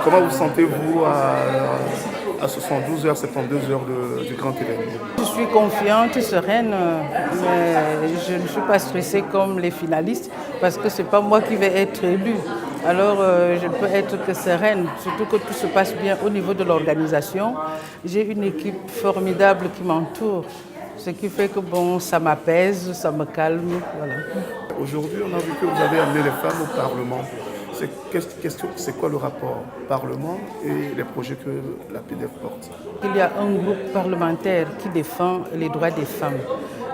Comment vous sentez-vous à 72 heures, 72 heures du grand événement? Je suis confiante, sereine, mais je ne suis pas stressée comme les finalistes parce que ce n'est pas moi qui vais être élue. Alors je ne peux être que sereine, surtout que tout se passe bien au niveau de l'organisation. J'ai une équipe formidable qui m'entoure, ce qui fait que bon, ça m'apaise, ça me calme. Voilà. Aujourd'hui, on a vu que vous avez amené les femmes au Parlement. C'est quoi le rapport Parlement et les projets que la PDF porte? Il y a un groupe parlementaire qui défend les droits des femmes.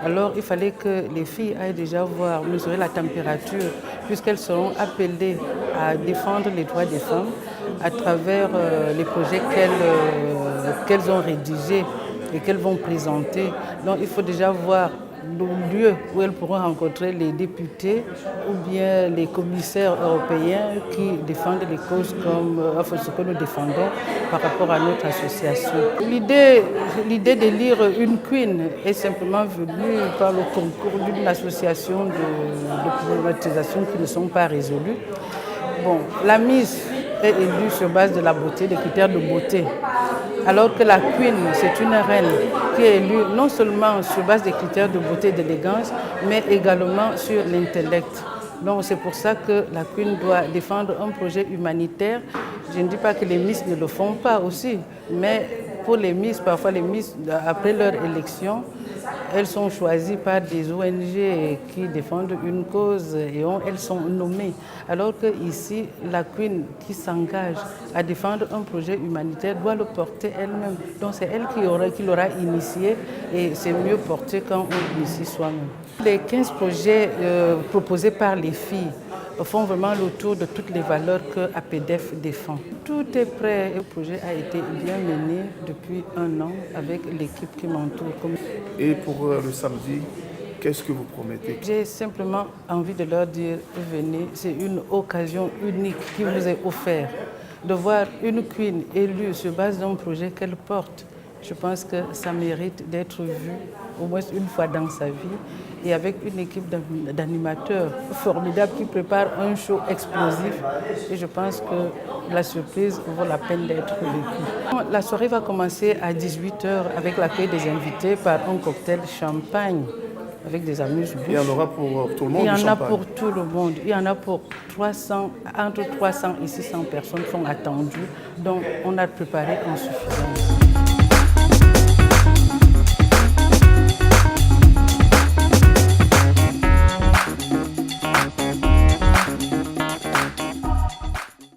Alors il fallait que les filles aillent déjà voir, mesurer la température, puisqu'elles seront appelées à défendre les droits des femmes à travers les projets qu'elles ont rédigés et qu'elles vont présenter. Donc il faut déjà voir le lieu où elles pourront rencontrer les députés ou bien les commissaires européens qui défendent les causes comme ce que nous défendons par rapport à notre association. L'idée d'élire une queen est simplement venue par le concours d'une association de problématisation qui ne sont pas résolues. Bon, la Miss est élue sur base de la beauté, des critères de beauté. Alors que la Queen, c'est une reine qui est élue non seulement sur base des critères de beauté et d'élégance, mais également sur l'intellect. Donc c'est pour ça que la Queen doit défendre un projet humanitaire. Je ne dis pas que les Miss ne le font pas aussi, mais pour les Miss, parfois les Miss, après leur élection, elles sont choisies par des ONG qui défendent une cause et elles sont nommées. Alors qu'ici, la Queen qui s'engage à défendre un projet humanitaire doit le porter elle-même. Donc c'est elle qui l'aura initié et c'est mieux porté quand on initie soi-même. Les 15 projets proposés par les filles font vraiment le tour de toutes les valeurs que APDEF défend. Tout est prêt. Le projet a été bien mené depuis 1 an avec l'équipe qui m'entoure. Et pour le samedi, qu'est-ce que vous promettez? J'ai simplement envie de leur dire, venez, c'est une occasion unique qui vous est offerte de voir une queen élue sur base d'un projet qu'elle porte. Je pense que ça mérite d'être vu au moins une fois dans sa vie et avec une équipe d'animateurs formidables qui préparent un show explosif. Et je pense que la surprise vaut la peine d'être vécue. La soirée va commencer à 18 h avec l'accueil des invités par un cocktail champagne avec des amuse-bouches. Il y en aura pour tout le monde? Il y en a pour tout le monde. Il y en a pour 300, entre 300 et 600 personnes sont attendues. Donc on a préparé en suffisance.